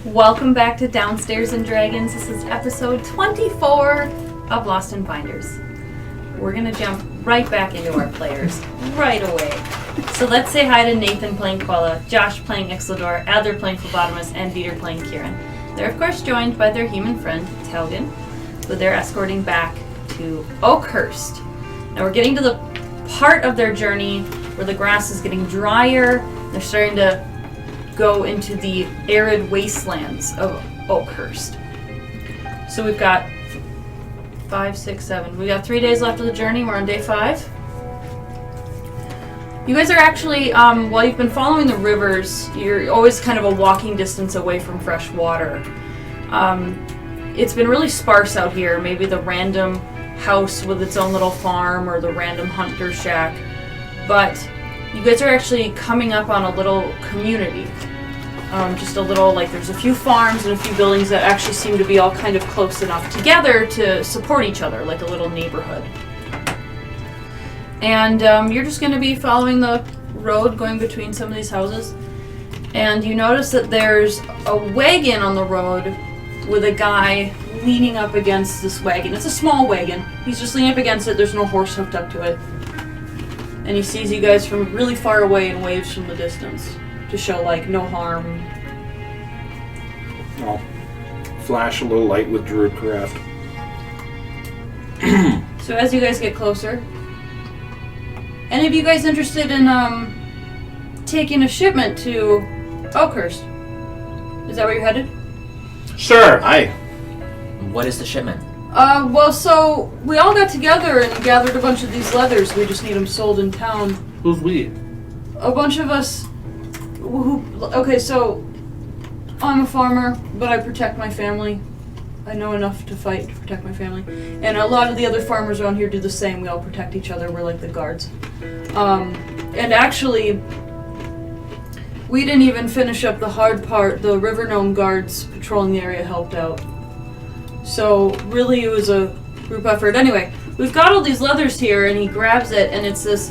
Welcome back to Downstairs and Dragons. This is episode 24 of Lost and Finders. We're going to jump right back into our players right away. So let's say hi to Nathan playing Quella, Josh playing Ixlador, Adler playing Phlebotomus, and Dieter playing Kieran. They're of course joined by their human friend, Talgen, who they're escorting back to Oakhurst. Now we're getting to the part of their journey where the grass is getting drier. They're starting to go into the arid wastelands of Oakhurst. So we've got 5, 6, 7. We got 3 days left of the journey. We're on day 5. You guys are actually, while you've been following the rivers, you're always kind of a walking distance away from fresh water. It's been really sparse out here. Maybe the random house with its own little farm or the random hunter shack. But you guys are actually coming up on a little community. Just a little, like, there's a few farms and a few buildings that actually seem to be all kind of close enough together to support each other, like a little neighborhood. And you're just going to be following the road going between some of these houses. And you notice that there's a wagon on the road with a guy leaning up against this wagon. It's a small wagon. He's just leaning up against it. There's no horse hooked up to it. And he sees you guys from really far away and waves from the distance to show, like, no harm. I'll flash a little light with Druidcraft. So as you guys get closer, any of you guys interested in taking a shipment to Oakhurst? Is that where you're headed? Sure. Aye. What is the shipment? Well, so we all got together and gathered a bunch of these leathers. We just need them sold in town. Who's we? A bunch of us okay, so I'm a farmer, but I protect my family. I know enough to fight to protect my family. And a lot of the other farmers around here do the same. We all protect each other. We're like the guards. And actually, we didn't even finish up the hard part. The River Gnome guards patrolling the area helped out. So really it was a group effort. Anyway, we've got all these leathers here, and he grabs it, and it's this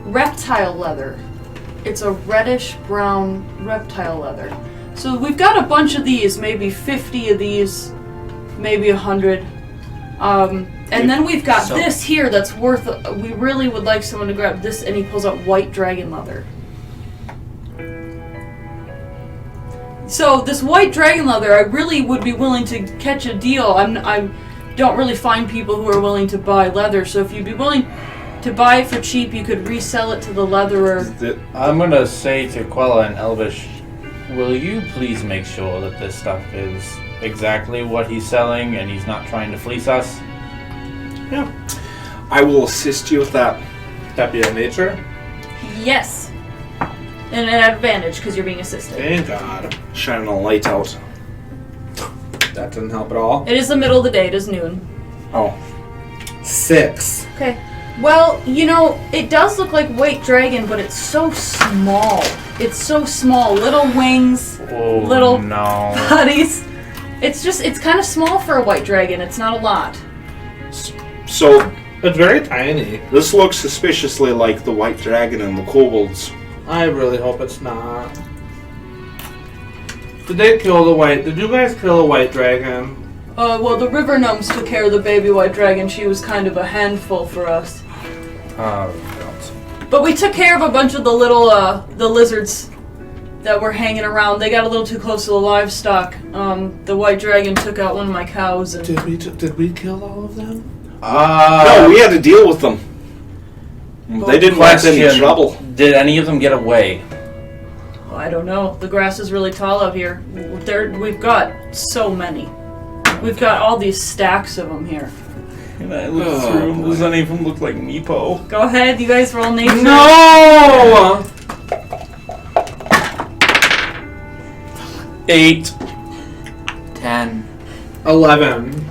reptile leather. It's a reddish-brown reptile leather. So we've got a bunch of these, maybe 50 of these, maybe 100. And then we've got this here that's worth, we really would like someone to grab this, and he pulls out white dragon leather. So this white dragon leather, I really would be willing to catch a deal. I don't really find people who are willing to buy leather, so if you'd be willing to buy it for cheap, you could resell it to the leatherer. I'm gonna say to Quella and Elvish, will you please make sure that this stuff is exactly what he's selling and he's not trying to fleece us? Yeah. I will assist you with that. That be a nature? Yes. And an advantage, because you're being assisted. Thank God. Shining a light out. That didn't help at all. It is the middle of the day. It is noon. Oh. 6. Okay. Well, you know, it does look like white dragon, but it's so small. It's so small. Little wings, little bodies. It's kind of small for a white dragon. It's not a lot. So, It's very tiny. this looks suspiciously like the white dragon and the kobolds. I really hope it's not. Did you guys kill a white dragon? Well, the river gnomes took care of the baby white dragon. She was kind of a handful for us. But we took care of a bunch of the little, the lizards that were hanging around. They got a little too close to the livestock. The white dragon took out one of my cows. And Did we kill all of them? No, we had to deal with them. They didn't want any trouble. Did any of them get away? Oh, I don't know. The grass is really tall out here. We've got so many. We've got all these stacks of them here. Can I look through them? Does any of them look like Meepo? Go ahead, you guys roll nature. No! 8. 10. 11.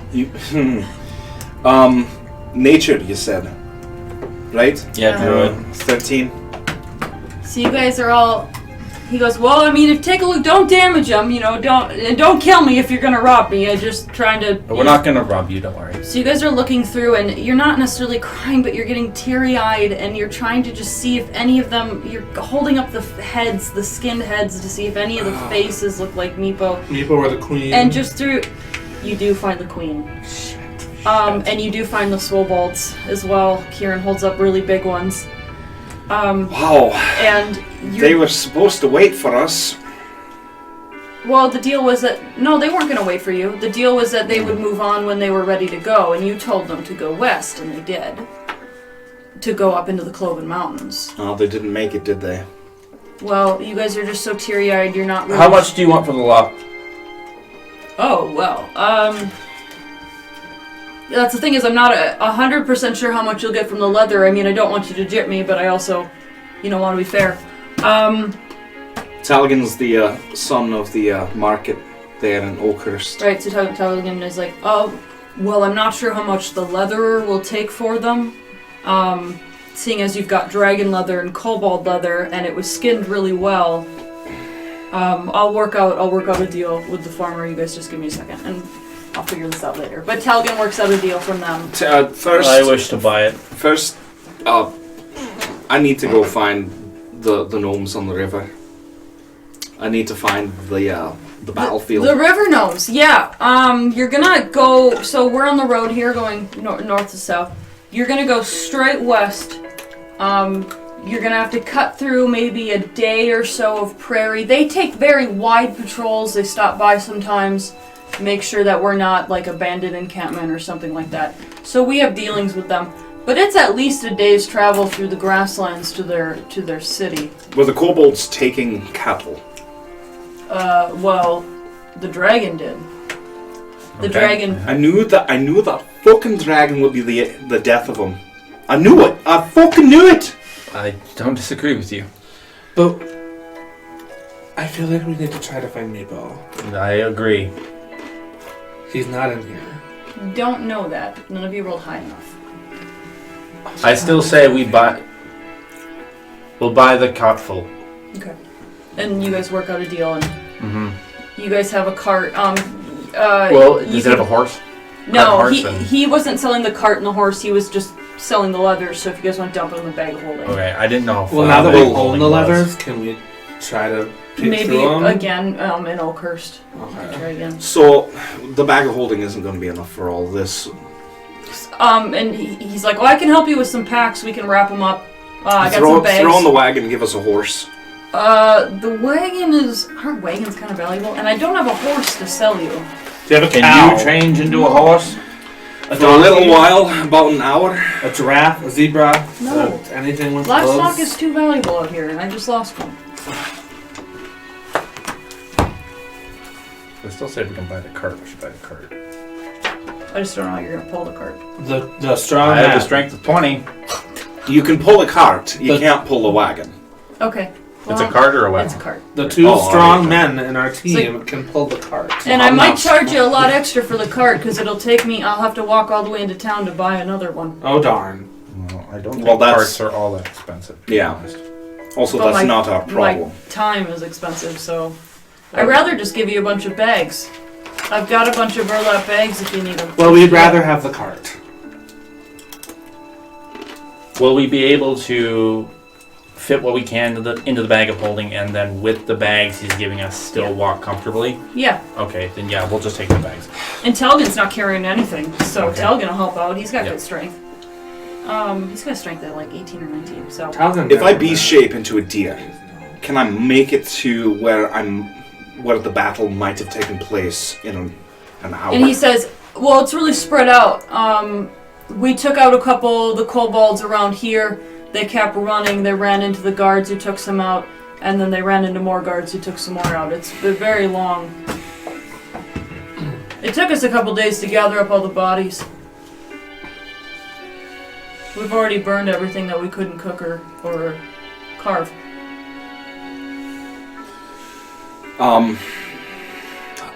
Nature, you said. Right? Yeah, Druid. 13. So you guys are all he goes, well, I mean, if take a look, don't damage them, you know, don't kill me if you're gonna rob me. I'm just trying to. But we're not gonna rob you. Don't worry. So you guys are looking through, and you're not necessarily crying, but you're getting teary-eyed, and you're trying to just see if any of them. You're holding up the heads, the skinned heads, to see if any of the faces look like Meepo. Meepo or the queen. And just through, you do find the queen. And you do find the swobolds as well. Kieran holds up really big ones. Wow. And they were supposed to wait for us. Well, the deal was that... No, they weren't going to wait for you. The deal was that they would move on when they were ready to go, and you told them to go west, and they did. To go up into the Cloven Mountains. Oh, they didn't make it, did they? Well, you guys are just so teary-eyed, you're not really... How much do you want for the lot? Oh, well, that's the thing is I'm not 100% sure how much you'll get from the leather. I mean, I don't want you to jip me, but I also, want to be fair. Talgen's the son of the market there in Oakhurst. Right, so Talgen is like, oh, well, I'm not sure how much the leather will take for them. Seeing as you've got dragon leather and kobold leather, and it was skinned really well. I'll work out a deal with the farmer. You guys just give me a second, and I'll figure this out later. But Talgen works out a deal from them. First, I wish to buy it. First, I need to go find the gnomes on the river. I need to find the battlefield. The river gnomes, yeah. You're gonna go. So we're on the road here, going north to south. You're gonna go straight west. You're gonna have to cut through maybe a day or so of prairie. They take very wide patrols. They stop by sometimes, make sure that we're not like abandoned encampment or something like that. So we have dealings with them. But it's at least a day's travel through the grasslands to their city. Were the kobolds taking cattle? Well, the dragon did. The dragon. I knew that fucking dragon would be the death of him. I knew it. I fucking knew it. I don't disagree with you. But I feel like we need to try to find Meepo. I agree. He's not in here. Don't know that. None of you rolled high enough. I still say we'll buy the cart full. Okay. And you guys work out a deal, and you guys have a cart. Well, does it have a horse? No, he wasn't selling the cart and the horse. He was just selling the leather. So if you guys want to dump it in the bag of holding. Okay, I didn't know. Well, now that we own the leathers, can we try to pick maybe through them? again in Oakhurst. Okay. Try again. So the bag of holding isn't going to be enough for all this. And he's like, well, I can help you with some packs. We can wrap them up. I got some bags. Throw in the wagon and give us a horse. The wagon is... Our wagon's kind of valuable, and I don't have a horse to sell you. Do you have a cow? Can you change into a horse? For a little while, about an hour. A giraffe? A zebra? No. Anything with Livestock clothes? is too valuable out here, and I just lost one. I still say we can buy the cart. We should buy the cart. I just don't know how you're going to pull the cart. The strong I man. have the strength of 20. You can pull a cart. You can't pull a wagon. Okay. It's a cart or a wagon? It's a cart. The two Oh, strong okay. men in our team can pull the cart. And I might charge you a lot extra for the cart, because it'll take me... I'll have to walk all the way into town to buy another one. Oh, darn. No, I don't Well, think that's- carts are all that expensive. To be Yeah. honest. Also, But that's not our problem. My time is expensive, so... I'd rather just give you a bunch of bags. I've got a bunch of burlap bags if you need them. Well, we'd rather have the cart. Will we be able to fit what we can into the bag of holding, and then with the bags he's giving us still walk comfortably? Yeah. Okay, then yeah, we'll just take the bags. And Talgen's not carrying anything, so Okay. Talgen will help out. He's got Yep. good strength. He's got strength at like 18 or 19, so... If I beast shape into a deer, can I make it to where the battle might have taken place in an hour? And he says, well, it's really spread out. We took out a couple of the kobolds around here. They kept running. They ran into the guards who took some out. And then they ran into more guards who took some more out. It's been very long. It took us a couple days to gather up all the bodies. We've already burned everything that we couldn't cook or carve.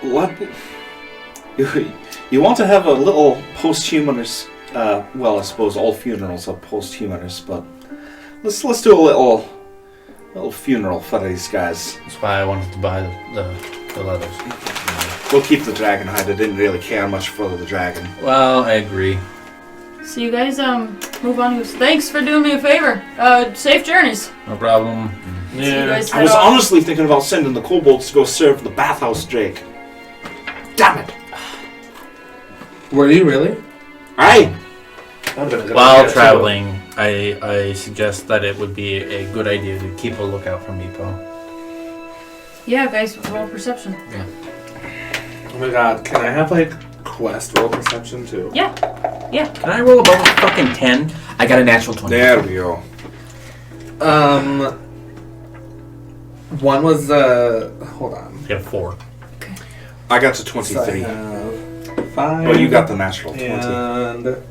What? You want to have a little posthumous? Well, I suppose all funerals are posthumous, but let's do a little funeral for these guys. That's why I wanted to buy the leathers. We'll keep the dragon hide. I didn't really care much for the dragon. Well, I agree. So you guys move on. He goes, thanks for doing me a favor. Safe journeys. No problem. So you guys I head was off. honestly thinking about sending the kobolds to go serve the bathhouse, Jake. Damn it! Were you really? Aye. While traveling, I suggest that it would be a good idea to keep a lookout for Meepo. Yeah, guys, roll perception. Oh my god, can I have quest roll perception too? Yeah. Can I roll above a fucking 10? I got a natural 20. There we go. One was hold on. You have 4. I got to So I 23. have 5. Oh, you got the natural 20. And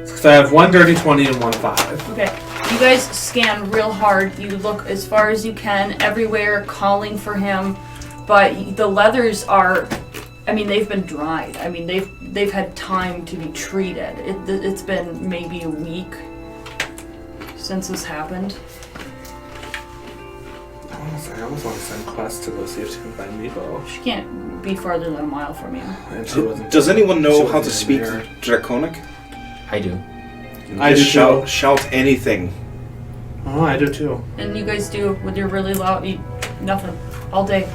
so I have 1 dirty 20 and 1 5. Okay. You guys scan real hard. You look as far as you can everywhere, calling for him. But the leathers are, I mean, they've been dried. I mean, they've had time to be treated. It's been maybe a week since this happened. I almost want to send Quest to go see if she can find Meepo. She can't be farther than a mile from you. And she wasn't. Does anyone know she how to wasn't speak in there. Draconic? I do. I Just do too. shout anything. Oh, I do too. And you guys do with your really loud, nothing. All day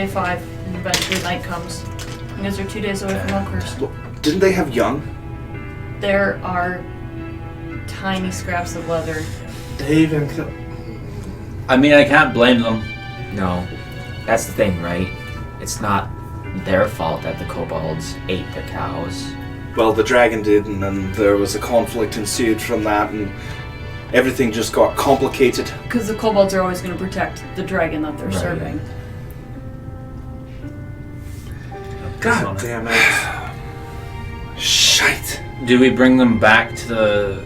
5, and eventually night comes. You guys are 2 days away from Oakhurst. Didn't they have young? There are tiny scraps of leather. They even killed. I mean, I can't blame them. No. That's the thing, right? It's not their fault that the kobolds ate the cows. Well, the dragon did, and then there was a conflict ensued from that, and everything just got complicated. Because the kobolds are always going to protect the dragon that they're Right. serving. God damn it. Shite. Do we bring them back to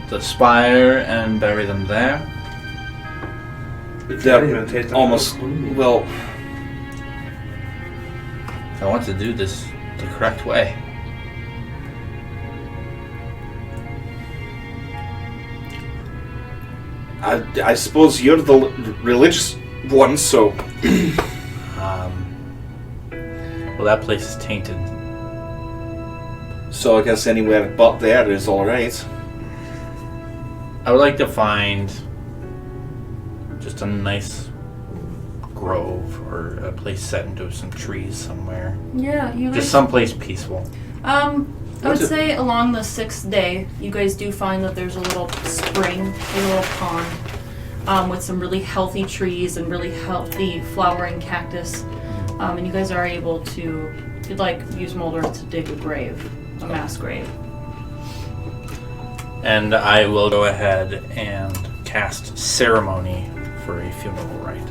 the spire and bury them there? They're Can't even take them almost, to the queen. well, I want to do this the correct way. I suppose you're the religious one, so Well, that place is tainted. I guess anywhere but there is alright. I would like to find just a nice grove or a place set into some trees somewhere. Yeah, you Just guys. someplace peaceful. I would What's it- say along the 6th day, you guys do find that there's a little spring, a little pond, with some really healthy trees and really healthy flowering cactus. And you guys are able to, if you'd like, use Molder to dig a grave, a mass grave. And I will go ahead and cast ceremony for a funeral rite.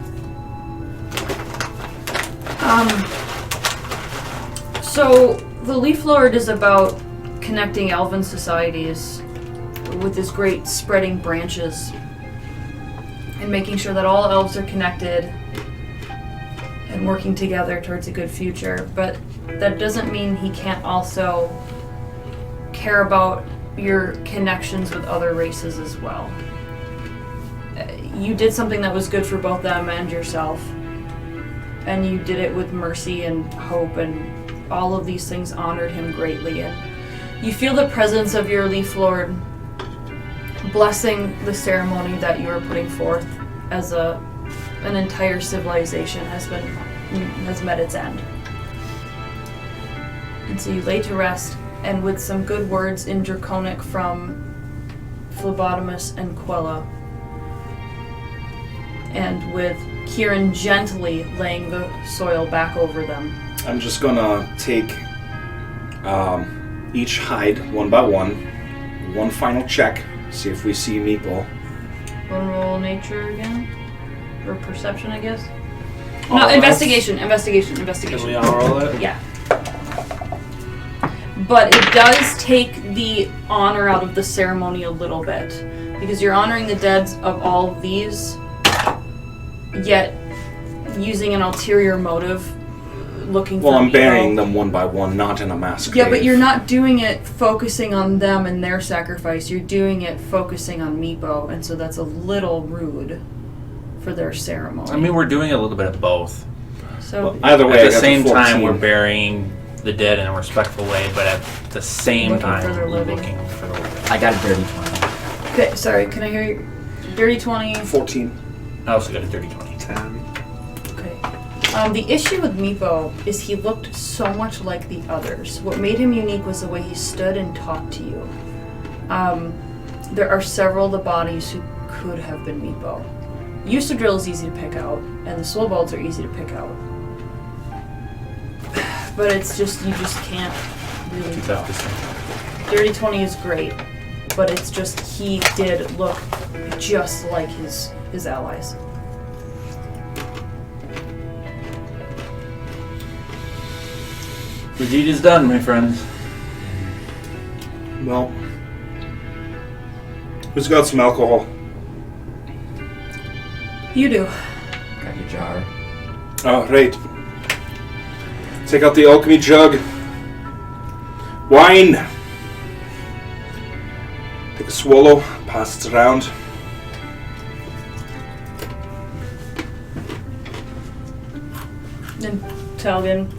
So the Leaf Lord is about connecting elven societies with his great spreading branches and making sure that all elves are connected and working together towards a good future. But that doesn't mean he can't also care about your connections with other races as well. You did something that was good for both them and yourself. And you did it with mercy and hope, and all of these things honored him greatly. And you feel the presence of your Leaf Lord blessing the ceremony that you are putting forth as an entire civilization has met its end. And so you lay to rest, and with some good words in Draconic from Phlebotomus and Quella, and with Kieran gently laying the soil back over them. I'm just gonna take each hide one by one final check, see if we see Meeple. Wanna roll nature again? Or perception, I guess? All No, of us? investigation. Can we all roll it? Yeah. But it does take the honor out of the ceremony a little bit. Because you're honoring the dead of all of these, yet using an ulterior motive looking Well, for I'm Meepo. burying them one by one, not in a mass grave. Yeah, but you're not doing it focusing on them and their sacrifice. You're doing it focusing on Meepo, and so that's a little rude for their ceremony. I mean, we're doing a little bit of both. so Either way, At I the got same to time, 14. we're burying the dead in a respectful way, but at the same Looking time, for their living. looking for the living. I got a dirty 20. okay, sorry. Can I hear you? Dirty 20. 14. I also got a dirty 20. 10. Okay. The issue with Meepo is he looked so much like the others. What made him unique was the way he stood and talked to you. There are several of the bodies who could have been Meepo. Usadrill is easy to pick out, and the Soulbalds are easy to pick out. But it's just, you just can't really Too tell. tough to say. Dirty 20 is great, but it's just, he did look just like his allies. The deed is done, my friends. Well, who's got some alcohol? You do. Got your jar. Oh, right. Take out the alchemy jug. Wine. Take a swallow, pass it around. And Talgen,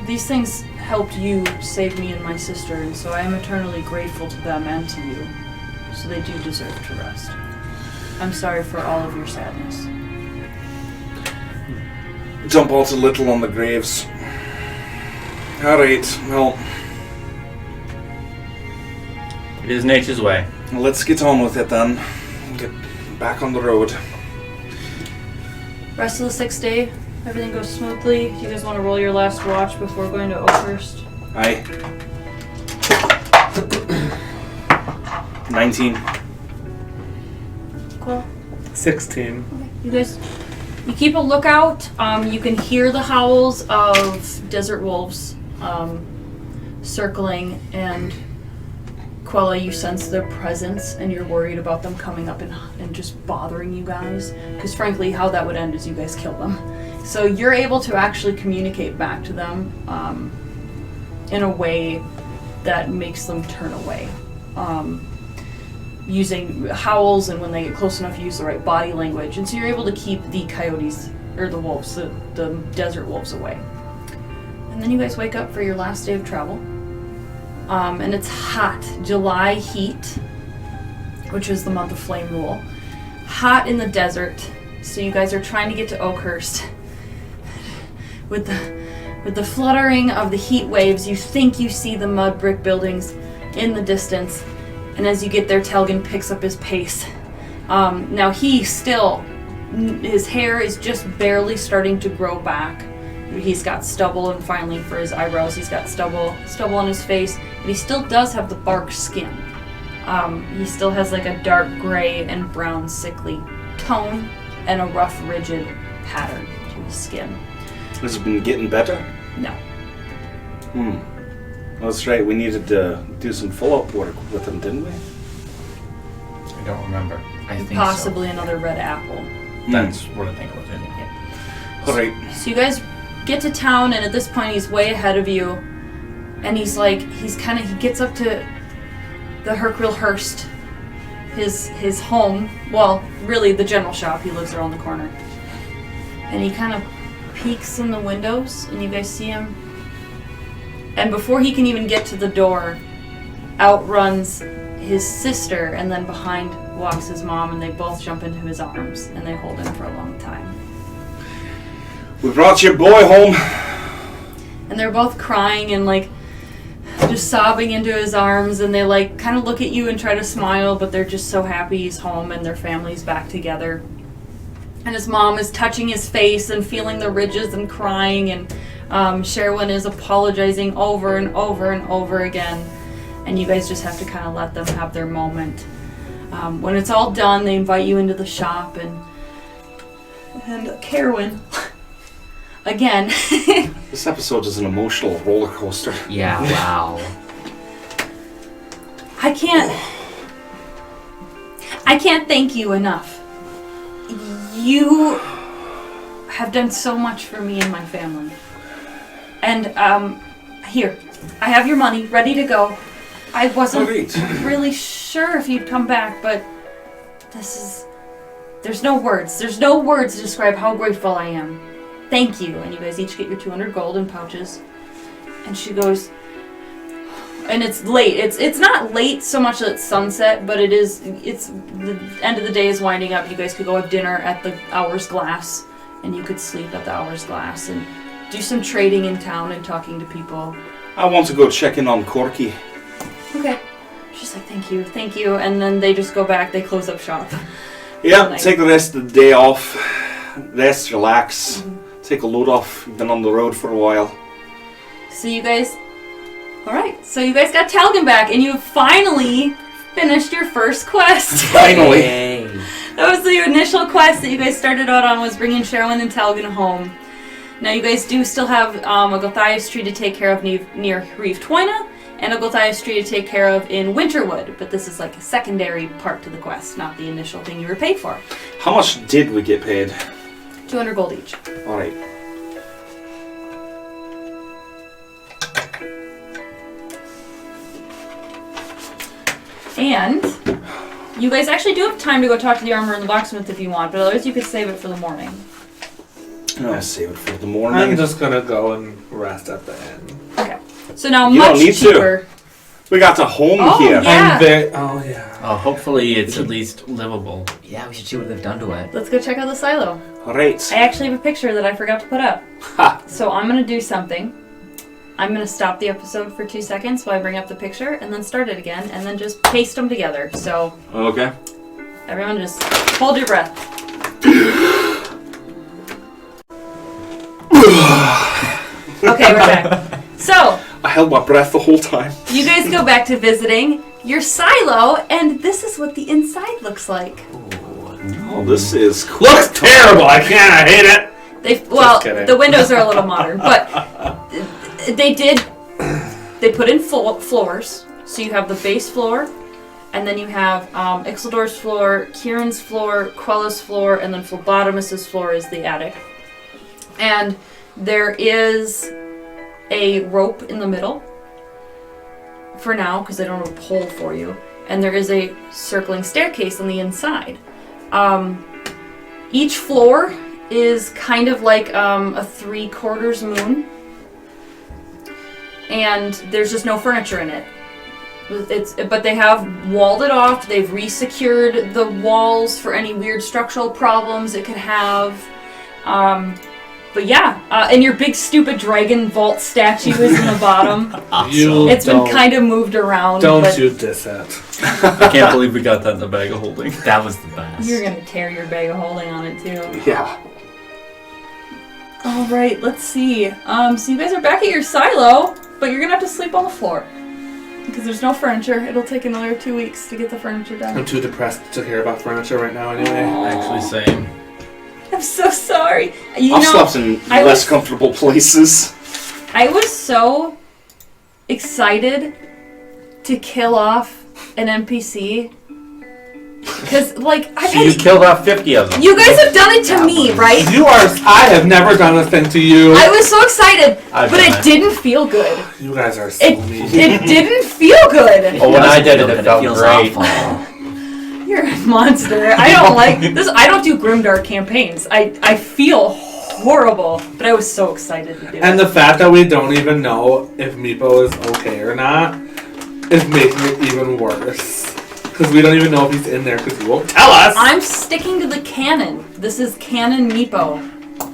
these things helped you save me and my sister, and so I am eternally grateful to them and to you. So they do deserve to rest. I'm sorry for all of your sadness. Jump out a little on the graves. Alright, well, It is nature's way. let's get on with it then. Get back on the road. Rest of the 6th day, everything goes smoothly. Do you guys want to roll your last watch before going to Oakhurst? Aye. 19. Cool. 16. You guys, you keep a lookout. You can hear the howls of desert wolves circling, and Quella, you sense their presence, and you're worried about them coming up and just bothering you guys. Because frankly, how that would end is you guys kill them. So you're able to actually communicate back to them in a way that makes them turn away. Using howls, and when they get close enough, use the right body language. And so you're able to keep the coyotes, or the wolves, the desert wolves away. And then you guys wake up for your last day of travel. And it's hot, July heat, which is the month of flame rule. Hot in the desert. So you guys are trying to get to Oakhurst. With the fluttering of the heat waves, you think you see the mud brick buildings in the distance. And as you get there, Talgen picks up his pace. Now he still, his hair is just barely starting to grow back. He's got stubble, and finally for his eyebrows, he's got stubble on his face. But he still does have the bark skin. He still has like a dark gray and brown sickly tone and a rough, rigid pattern to his skin. Has it been getting better? No. That's right, we needed to do some follow-up work with him, didn't we? I don't remember. I think Possibly another red apple. That's what I think it was in. Alright. So you guys get to town, and at this point he's way ahead of you. And he gets up to the Hurcrele Hurst, his home. Well, really the general shop. He lives around the corner. And he kind of peeks in the windows, and you guys see him. And before he can even get to the door, out runs his sister, and then behind walks his mom, and they both jump into his arms, and they hold him for a long time. We brought your boy home. And they're both crying and like just sobbing into his arms, and they like kind of look at you and try to smile, but they're just so happy he's home and their family's back together. And his mom is touching his face and feeling the ridges and crying, and Sharwyn is apologizing over and over and over again. And you guys just have to kind of let them have their moment. When it's all done, they invite you into the shop, and Kerowyn, again. This episode is an emotional roller coaster. Yeah, wow. I can't thank you enough. You have done so much for me and my family. And, here, I have your money ready to go. I wasn't really sure if you'd come back, but there's no words. There's no words to describe how grateful I am. Thank you. And you guys each get your 200 gold in pouches. And she goes, and it's late. It's not late so much that it's sunset, but it's the end of the day is winding up. You guys could go have dinner at the Hour's Glass, and you could sleep at the Hour's Glass and do some trading in town and talking to people. I want to go check in on Corky. Okay. She's like, thank you. And then they just go back, they close up shop. Yeah, take the rest of the day off. Rest, relax. Take a load off. You've been on the road for a while. So you guys... Alright, so you guys got Talgen back, and you finally finished your first quest. Finally. That was the initial quest that you guys started out on, was bringing Sharwyn and Talgen home. Now you guys do still have a Gothias tree to take care of near Reef Twyna, and a Gothias tree to take care of in Winterwood, but this is like a secondary part to the quest, not the initial thing you were paid for. How much did we get paid? 200 gold each. Alright. And you guys actually do have time to go talk to the armor and the blacksmith if you want, but otherwise you could save it for the morning. I'll save it for the morning. I'm just gonna go and rest at the inn. Okay. So now You much don't need cheaper. to. We got a home Oh, here. yeah. Oh yeah. Oh, hopefully it's at least livable. Yeah, we should see what they've done to it. Let's go check out the silo. Alright. I actually have a picture that I forgot to put up. Ha! So I'm going to do something. I'm going to stop the episode for 2 seconds while I bring up the picture, and then start it again, and then just paste them together. So Okay. everyone just hold your breath. Okay, we're back. So I held my breath the whole time. you guys go back to visiting your silo, and this is what the inside looks like. Oh, this is cool. Looks terrible. I hate it. Well, the windows are a little modern, but they put in floors. So you have the base floor, and then you have Ixildor's floor, Kieran's floor, Quella's floor, and then Phlebotomus's floor is the attic. And there is a rope in the middle for now, because they don't have a pole for you. And there is a circling staircase on the inside. Each floor is kind of like a 3/4 moon. And there's just no furniture in it. But they have walled it off. They've re-secured the walls for any weird structural problems it could have. But yeah, and your big stupid dragon vault statue is in the bottom. It's been kind of moved around. Don't you diss it. I can't believe we got that in the bag of holding. That was the best. You're gonna tear your bag of holding on it too. Yeah. All right, let's see. So you guys are back at your silo, but you're gonna have to sleep on the floor because there's no furniture. It'll take another 2 weeks to get the furniture done. I'm too depressed to care about furniture right now anyway. Actually, same. I'm so sorry. I've slept in less comfortable places. I was so excited to kill off an NPC because, like, You killed off 50 of them. you guys have done it to me, right? I have never done a thing to you. I was so excited, I've but done it that. didn't feel good. You guys are so mean. It didn't feel good. Oh, when I did it felt feels great. awful. You're a monster. I don't like this. I don't do grimdark campaigns. I feel horrible, but I was so excited to do it. And the fact that we don't even know if Meepo is okay or not is making it even worse. Because we don't even know if he's in there because he won't tell us. I'm sticking to the canon. This is canon Meepo.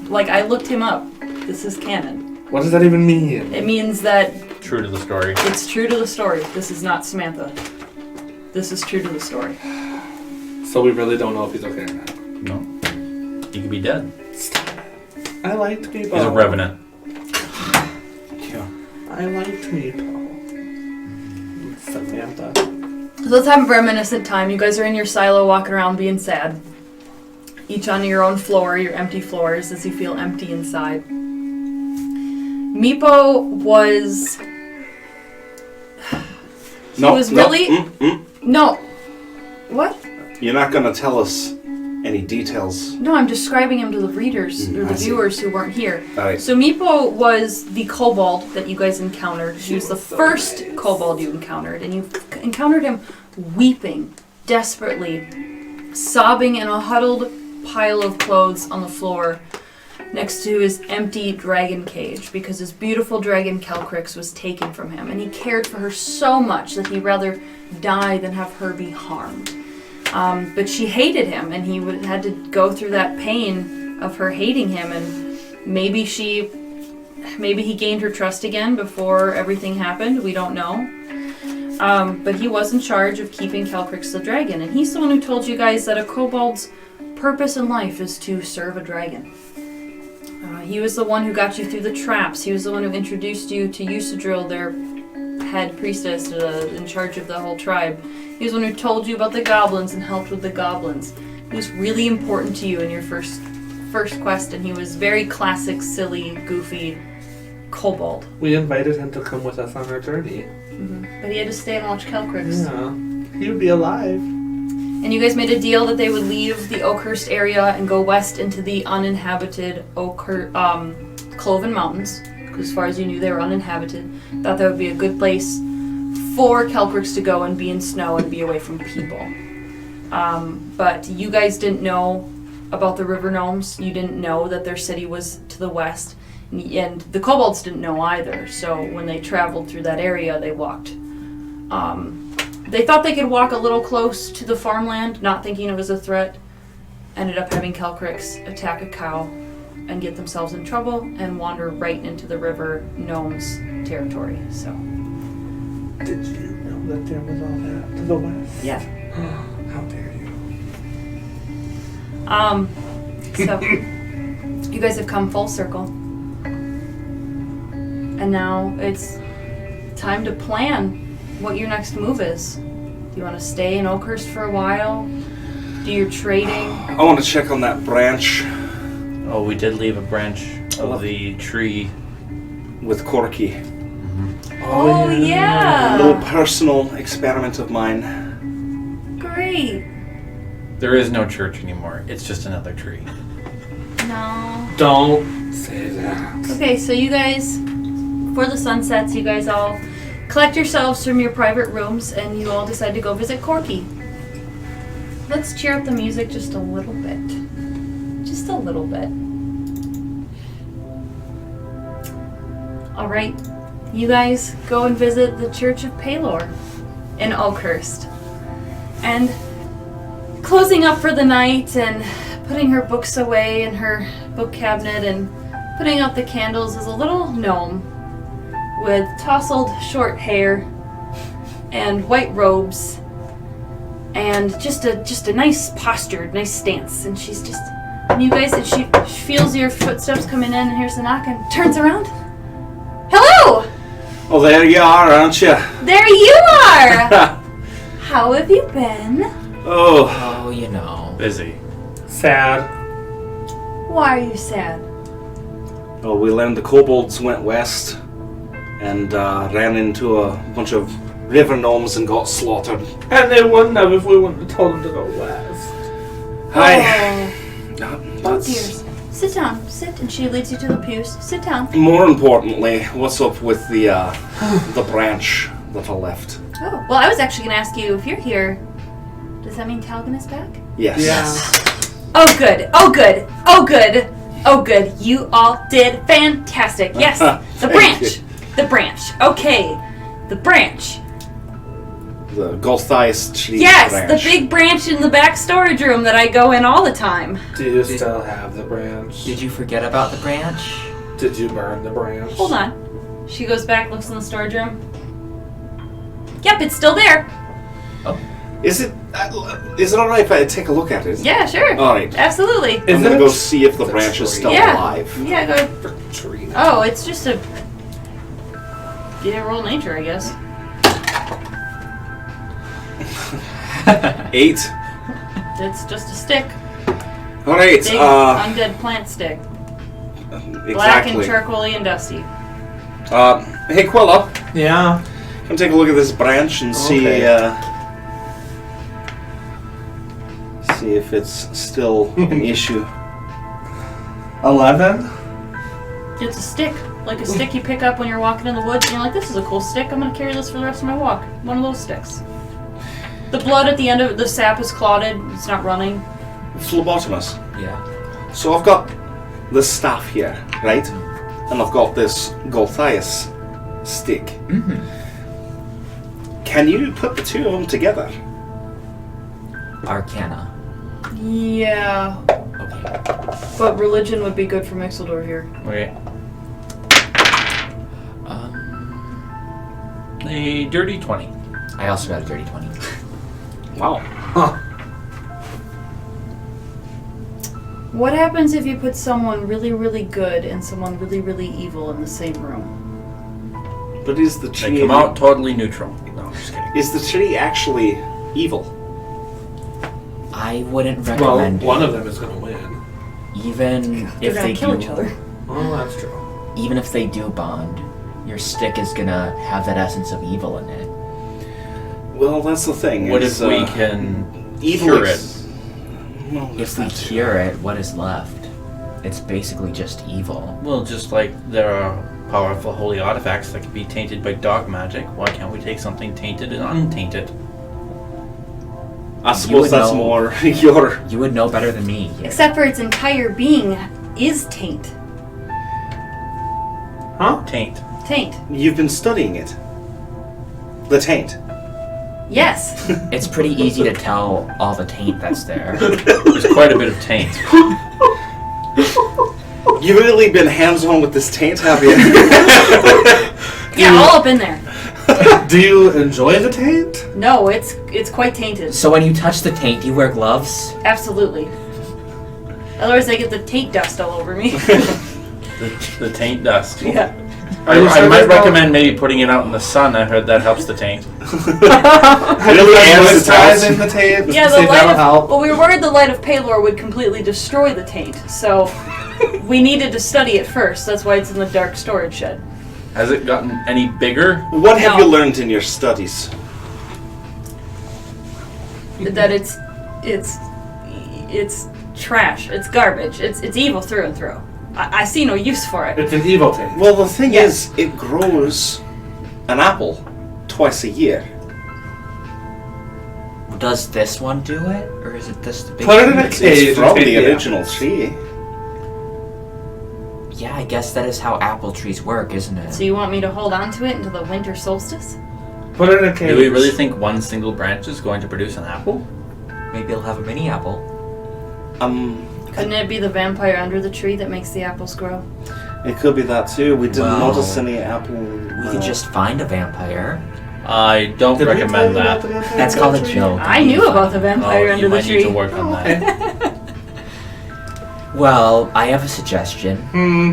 Like, I looked him up. This is canon. What does that even mean? It means that True to the story. it's true to the story. This is not Samantha. This is true to the story. So we really don't know if he's okay or not. No. He could be dead. I liked Meepo. He's a revenant. Yeah. I liked Meepo. Samantha. So let's have a reminiscent time. You guys are in your silo walking around being sad. Each on your own floor, your empty floors, as you feel empty inside. Meepo was... No, was really... no. No. What? You're not gonna tell us any details? No, I'm describing him to the readers or the I see. viewers who weren't here. Alright. So Meepo was the kobold that you guys encountered. He was the first kobold you encountered, and you encountered him weeping desperately, sobbing in a huddled pile of clothes on the floor next to his empty dragon cage because his beautiful dragon Calcrix was taken from him, and he cared for her so much that he'd rather die than have her be harmed. But she hated him, and he had to go through that pain of her hating him, and maybe he gained her trust again before everything happened. We don't know. But he was in charge of keeping Calcrix the dragon, and he's the one who told you guys that a kobold's purpose in life is to serve a dragon. He was the one who got you through the traps. He was the one who introduced you to Usadrill, their head priestess in charge of the whole tribe. He was the one who told you about the goblins and helped with the goblins. He was really important to you in your first quest, and he was very classic, silly, goofy kobold. We invited him to come with us on our journey. But he had to stay and watch Calcrix. Yeah. He would be alive. And you guys made a deal that they would leave the Oakhurst area and go west into the uninhabited Cloven Mountains. Because as far as you knew, they were uninhabited. Thought that would be a good place for Calcrix to go and be in snow and be away from people. But you guys didn't know about the river gnomes. You didn't know that their city was to the west. And the kobolds didn't know either. So when they traveled through that area, they walked. They thought they could walk a little close to the farmland, not thinking it was a threat. Ended up having Calcrix attack a cow and get themselves in trouble and wander right into the river gnomes territory. So. Did you know that there was all that to the west? Yeah. How dare you? So you guys have come full circle. And now it's time to plan what your next move is. Do you want to stay in Oakhurst for a while? Do your trading? I want to check on that branch Oh, we did leave a branch of the tree. with Corky. Oh, A yeah! little personal experiment of mine. Great. There is no church anymore. It's just another tree. No. Don't say that. Okay, so you guys, before the sun sets, you guys all collect yourselves from your private rooms and you all decide to go visit Corky. Let's cheer up the music just a little bit. Just a little bit. Alright, you guys go and visit the Church of Pelor in Oakhurst. And closing up for the night and putting her books away in her book cabinet and putting out the candles is a little gnome with tousled short hair and white robes and just a nice posture, nice stance. And she's just, and you guys, and she feels your footsteps coming in and hears the knock and turns around. Hello! Oh, there you are, aren't you? There you are! How have you been? Oh, Oh, you know. Busy. Sad. Why are you sad? well, we learned the kobolds went west and ran into a bunch of river gnomes and got slaughtered. And they wouldn't have if we wouldn't have told them to go west. Hi. Oh, dears. Sit down. Sit, and she leads you to the pews. Sit down. More importantly, what's up with the branch that I left? Oh, well, I was actually going to ask you, if you're here, does that mean Talgen is back? Yes. Yeah. Oh, good. Oh, good. Oh, good. Oh, good. You all did fantastic. Yes, the branch. The branch. Okay, the branch. The gold-sized tree Yes, branch. the big branch in the back storage room that I go in all the time. Do you still have the branch? Did you forget about the branch? Did you burn the branch? Hold on. She goes back, looks in the storage room. Yep, it's still there. Is it alright if I take a look at it? Yeah, sure. Alright. Absolutely. I'm Is gonna it go a see if the it's a branch is tree. still Yeah. alive. Yeah, go. Frick tree. Oh, it's just a. Yeah, roll nature, I guess. 8. It's just a stick. Alright, Big undead plant stick. Black and exactly. charcoaly and dusty. Hey Quilla, Yeah. come take a look at this branch and see, Okay. See if it's still an issue. 11? It's a stick. Like a stick you pick up when you're walking in the woods and you're like, this is a cool stick. I'm going to carry this for the rest of my walk. One of those sticks. The blood at the end of it, the sap is clotted. It's not running. Phlebotomist. Yeah. So I've got this staff here, right? And I've got this Golthias stick. Mm-hmm. Can you put the two of them together? Arcana. Yeah. Okay. But religion would be good for Mixeldor here. Okay. Um, A dirty 20. I also got a dirty 20. Wow. Huh. What happens if you put someone really, really good and someone really, really evil in the same room? But is the tree They come out totally neutral. No, I'm just kidding. is the tree actually evil? I wouldn't Well, recommend one of them is going to win. even They're if gonna they kill do, each other. Oh, that's true. even if they do bond, your stick is gonna have that essence of evil in it. Well, that's the thing. What is, if we can evil cure is- it? Well, If we that's that too. cure it, what is left? It's basically just evil. Well, just like there are powerful holy artifacts that can be tainted by dark magic, why can't we take something tainted and untainted? I You suppose would that's know. more your. You would know better than me. Here. Except for its entire being is taint. Huh? Taint. Taint. You've been studying it. The taint. Yes. It's pretty easy to tell all the taint that's there. There's quite a bit of taint. You've really been hands-on with this taint, have you? Yeah, all up in there. Do you enjoy the taint? No, it's quite tainted. So when you touch the taint, you wear gloves? Absolutely. Otherwise I get the taint dust all over me. The taint dust. Yeah. Are you I sure might there's no- recommend maybe putting it out in the sun. I heard that helps the taint. Have you Really tried answers moisturizing the taint? Yeah, See the if light that'll of help. well, we were worried the light of Palor would completely destroy the taint, so we needed to study it first. That's why it's in the dark storage shed. Has it gotten any bigger? What have No. you learned in your studies? That it's trash. It's garbage. It's evil through and through. I see no use for it. It's an evil taint. Well, the thing Yes. is, it grows an apple twice a year. Does this one do it? Or is it this the big Put it in one? a cage. It's from and take the the original apples. tree. Yeah, I guess that is how apple trees work, isn't it? So you want me to hold on to it until the winter solstice? Put it in a cage. Do we really think one single branch is going to produce an apple? Maybe it'll have a mini apple. Couldn't it be the vampire under the tree that makes the apples grow? It could be that too. We didn't Well, notice any apple. We could just find a vampire. I don't Did we tell recommend you about that. the vampire That's called a tree? joke. I knew about the vampire Oh, under you the might tree. need to work on that. Well, I have a suggestion. Hmm.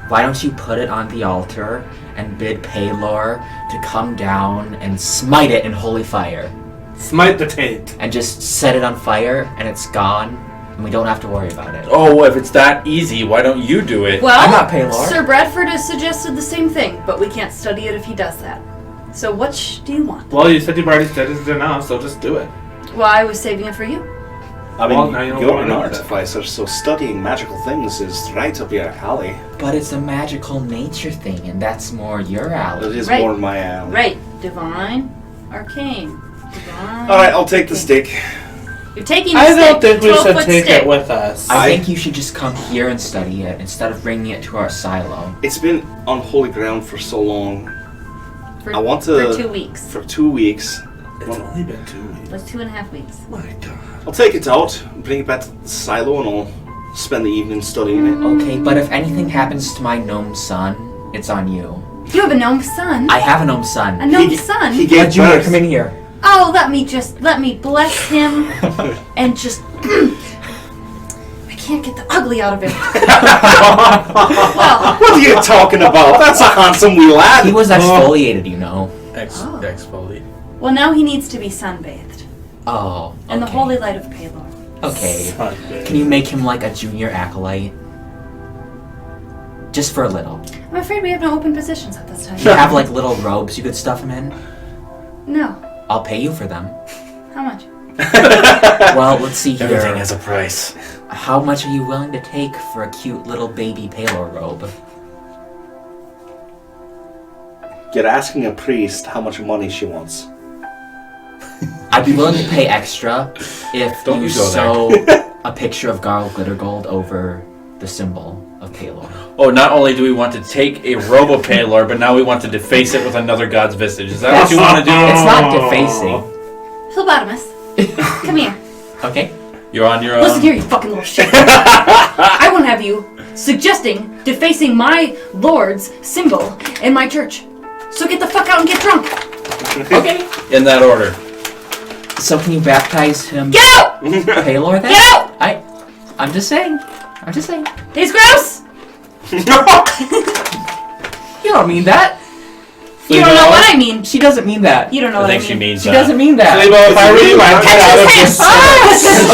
Why don't you put it on the altar and bid Paylor to come down and smite it in holy fire? Smite the taint. And just set it on fire and it's gone and we don't have to worry about it. Oh, if it's that easy, why don't you do it? Well, I'm not Paylor. Sir Bradford has suggested the same thing, but we can't study it if he does that. So what do you want? Well, you said you've already studied it enough, so just do it. Well, I was saving it for you. I mean, Well, now you know you're what an I know with it. artificer, so studying magical things is right up your alley. But it's a magical nature thing and that's more your It alley. is Right. more my alley. Right. Divine. Arcane. Divine. Alright, I'll take the arcane. stick. You're taking the I stick. don't think we 12 should foot take stick. it with us. I think you should just come here and study it instead of bringing it to our silo. It's been on holy ground for so long. For, I want to- for 2 weeks. For 2 weeks. It's only been 2 weeks. Like 2.5 weeks. My God. I'll take it out, bring it back to the silo, and I'll spend the evening studying it. Okay, but if anything happens to my gnome son, it's on you. You have a gnome son. I have a gnome A son. gnome He- son. he gave Junior, birth. come in here. Oh, let me bless him and just. I can't get the ugly out of him. Well, What are you talking about? That's a handsome wee lad. He was exfoliated, you know. Oh. Exfoliate. well, now he needs to be sunbathed Oh. in the okay. holy light of Palor. Okay. Sunday. Can you make him like a junior acolyte? Just for a little. I'm afraid we have no open positions at this time. Do you have like little robes you could stuff him in? No. I'll pay you for them. How much? Well, let's see here. Everything has a price. How much are you willing to take for a cute little baby Palor robe? You're asking a priest how much money she wants. I'd be willing to pay extra if Don't you you go sew a picture of Garl Glittergold over the symbol of Palor. Oh, not only do we want to take a Robo-Palor, but now we want to deface it with another god's visage. Is that what you want to do? It's not defacing. Phlebotomist, come here. Okay. You're on your own. Listen here, you fucking little shit. I won't have you suggesting defacing my lord's symbol in my church. So get the fuck out and get drunk. Okay. In that order. So can you baptize him? Get out! Palor then? Get out! I'm just saying. He's gross! You don't mean that. You don't know what I mean. She doesn't mean that. You don't know I what I think mean. she means She that. doesn't mean that. Fleebo, if I were you, I'd get out of this.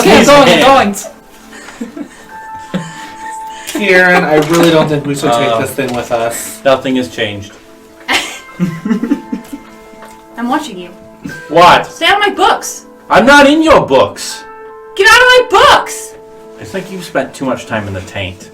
Okay, I'm going. Kieran, I really don't think we should take this thing with us. Nothing has changed. I'm watching you. What? Stay out of my books. I'm not in your books. Get out of my books! I think you've spent too much time in the taint.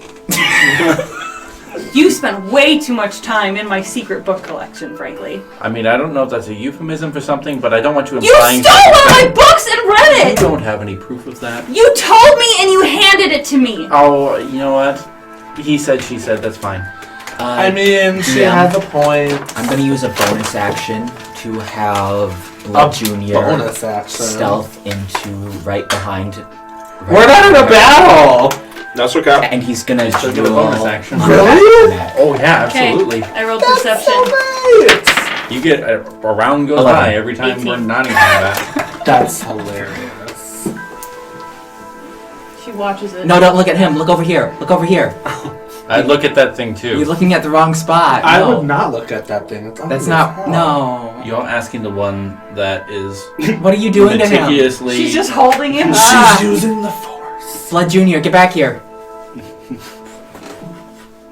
You spent way too much time in my secret book collection, frankly. I mean, I don't know if that's a euphemism for something, but I don't want you You implying stole one of my books and read You it! don't have any proof of that. You told me and you handed it to me. Oh, you know what? He said, she said, that's fine. I mean, she yeah. has a point. I'm gonna use a bonus action to have Blood Junior Bonus action. stealth into right behind. We're not in a battle! That's okay. And he's gonna Still get a drool bonus action. on Really? that. Oh, yeah, Okay, absolutely. I rolled perception. Great! You get a round goes 11. by every time 18. we're nodding on that. That's hilarious. She watches it. No, don't look at him. Look over here. Look over here. I'd look at that thing too. You're looking at the wrong spot. I No. would not look at that thing. It's That's ugly not. as hell. No. You're asking the one that is What are you doing to him? meticulously. She's just holding him. She's using the force. Blood Junior, get back here.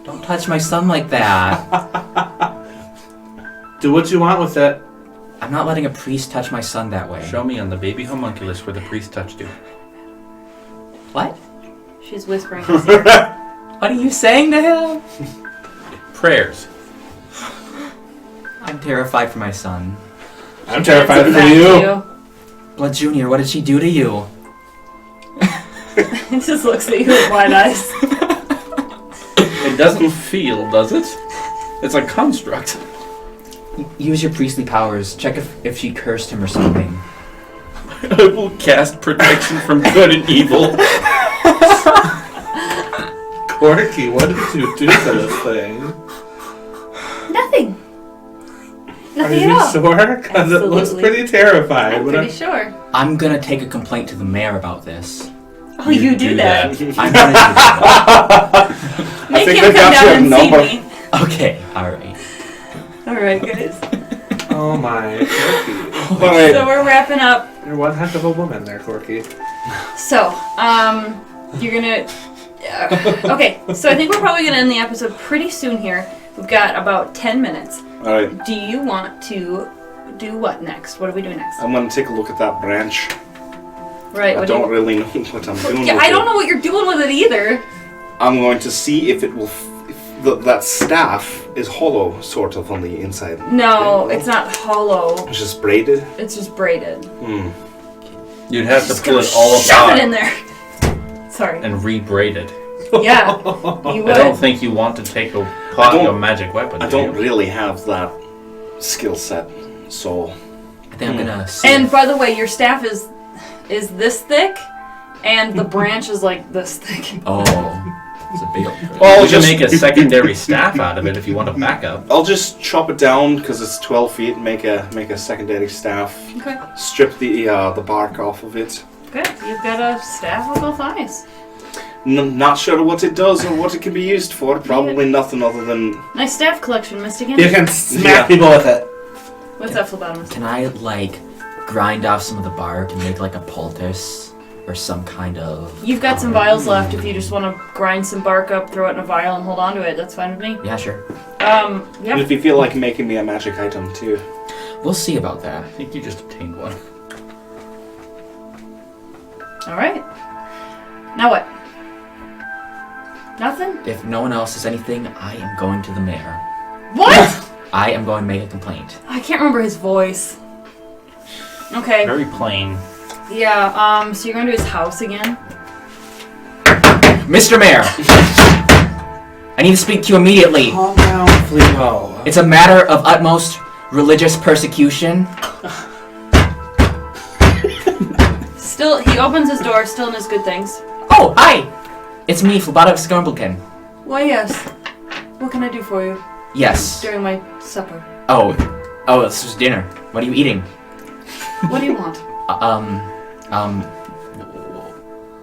Don't touch my son like that. Do what you want with it. I'm not letting a priest touch my son that way. Show me on the baby homunculus where the priest touched you. What? She's whispering in his ear. What are you saying to him? Prayers. I'm terrified for my son. I'm terrified It's for back to you. Blood Junior, what did she do to you? He just looks at you with wide eyes. It doesn't feel, does it? It's a construct. Use your priestly powers. Check if she cursed him or something. I will cast protection from good and evil. Corky, what did you do to this thing? Nothing. Are Nothing you at all. sure? Because it looks Absolutely. pretty terrifying. I'm pretty sure. I'm gonna take a complaint to the mayor about this. Oh, you do that. I'm gonna do that. Make think him they come got down your and see number. me. Okay, alright. Alright, guys. Oh my, Corky. Alright. So we're wrapping up. You're one heck of a woman there, Corky. So, you're gonna... okay, so I think we're probably gonna end the episode pretty soon here. We've got about 10 minutes. Alright. Do you want to do what next? What are we doing next? I'm gonna take a look at that branch. Right, I what do don't you... really know what I'm doing Yeah, with I don't it. know what you're doing with it either. I'm going to see if it will... that staff is hollow, sort of, on the inside. No, it's not hollow. It's just braided. It's just braided. You'd have to Just pull gonna it all shove it in apart there. Sorry. and re-braid it. Yeah, you I don't would. think you want to take I apart don't- your magic weapon. I do don't you? really have that skill set, so... I think I'm gonna see. And by the way, your staff is this thick, and the branch is like this thick. Oh, it's a big old thing. Well, You can just make a secondary staff out of it if you want a backup. I'll just chop it down because it's 12 feet. Make a secondary staff. Okay, Strip the bark off of it. good. You've got a staff with both eyes. Not sure what it does or what it can be used for. Probably nothing other than... Nice staff collection, Mystic. You can smack Yeah. people with it. What's that, phlebotomist? Can I, like, grind off some of the bark and make, like, a poultice? Or some kind of... You've got some vials left. If you just want to grind some bark up, throw it in a vial, and hold on to it, that's fine with me. Yeah, sure. And Yeah. if you feel like making me a magic item too. We'll see about that. I think you just obtained one. All right. Now what? Nothing? If no one else says anything, I am going to the mayor. What? I am going to make a complaint. I can't remember his voice. Okay. Very plain. Yeah, so you're going to his house again? Mr. Mayor! I need to speak to you immediately. Calm down, Fleebo. It's a matter of utmost religious persecution. Still, he opens his door, still in his good things. Oh, hi! It's me, Phlebotomus Goblin. Why, yes. What can I do for you Yes. during my supper? Oh, this is dinner. What are you eating? What do you want?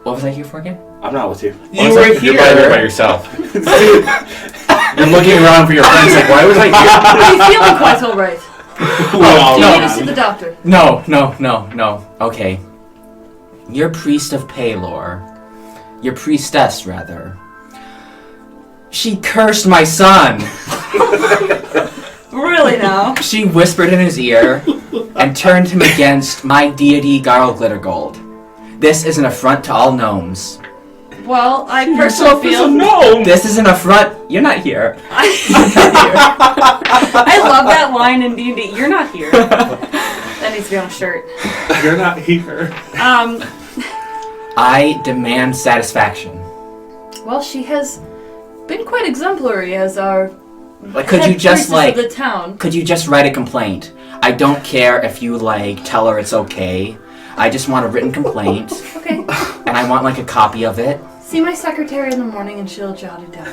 What was I here for again? I'm not with you. You were here. You're by yourself. You're looking around for your friends like, why was I here? Are you feeling quite alright? Oh, Do you no. need to see the doctor? No. Okay. Your priest of Paylor, your priestess, rather, she cursed my son. Really now? She whispered in his ear and turned him against my deity, Garl Glittergold. This is an affront to all gnomes. Well, I personally feel... No! This is an affront. You're not here. I love that line in D&D. You're not here. That needs to be on a shirt. You're not here. I demand satisfaction. Well, she has been quite exemplary as our Could head you just priestess of the town. Could you just write a complaint? I don't care if you tell her it's okay. I just want a written complaint, Okay. and I want a copy of it. See my secretary in the morning and she'll jot it down.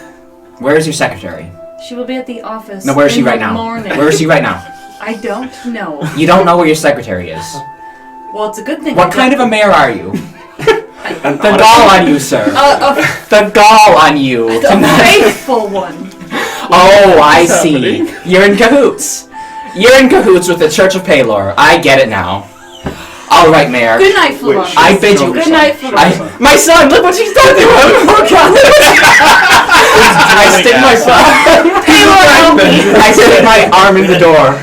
Where is your secretary? She will be at the office. No, where is she in right the now? morning. Where is she right now? I don't know. You don't know where your secretary is. Well, it's a good thing. What kind of a mayor are you? The gall on you, sir. The gall on you. A faithful one. Oh, I What's see. happening? You're in cahoots. You're in cahoots with the Church of Paylor. I get it now. All right, Mayor. Good night, Flavon. I bid you. Good night, Flavon. My son, look what she's done to him! Oh God! I stick my Paylor, help me! I stick my arm in the door.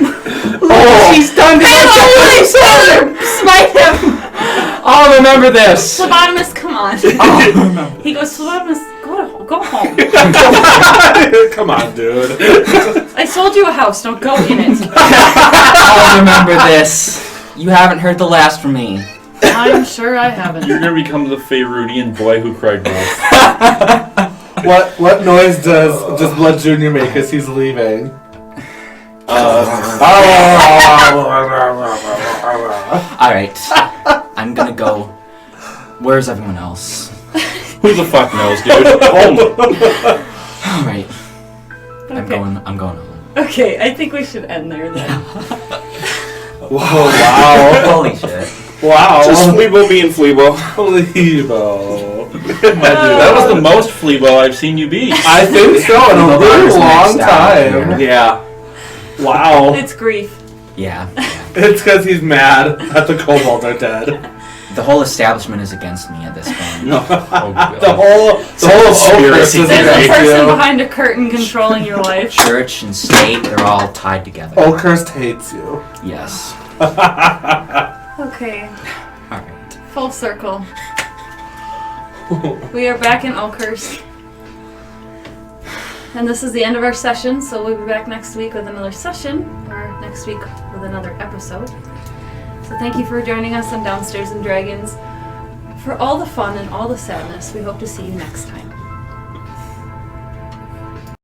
Oh, she's done to my son! Smite him! I'll remember this. Phlebotomist, come on. Oh, He goes, Phlebotomist, go home. Come on, dude. I sold you a house, don't go in it. I'll remember this. You haven't heard the last from me. I'm sure I haven't. You're gonna become the Feyrudian boy who cried wolf. What noise does Blood Junior make as he's leaving? Alright. I'm gonna go. Where's everyone else? Who the fuck knows, dude? Home. Alright. I'm Okay. going home. Okay, I think we should end there then. Wow. Holy shit. Wow. Just Fleebo being Fleebo. Fleebo. That was the most Fleebo I've seen you be. I think so, in a really long time. Yeah. Wow. It's grief. Yeah. It's because he's mad that the kobolds are dead. The whole establishment is against me at this point. No. Oh, God. The whole Oakhurst is conspiracy There's a against person you. behind a curtain controlling your life. Church and state, they're all tied together. Oakhurst hates you. Yes. Okay, Alright. full circle. We are back in Oakhurst. And this is the end of our session, so we'll be back next week with another session, or next week with another episode. So thank you for joining us on Downstairs and Dragons. For all the fun and all the sadness, we hope to see you next time.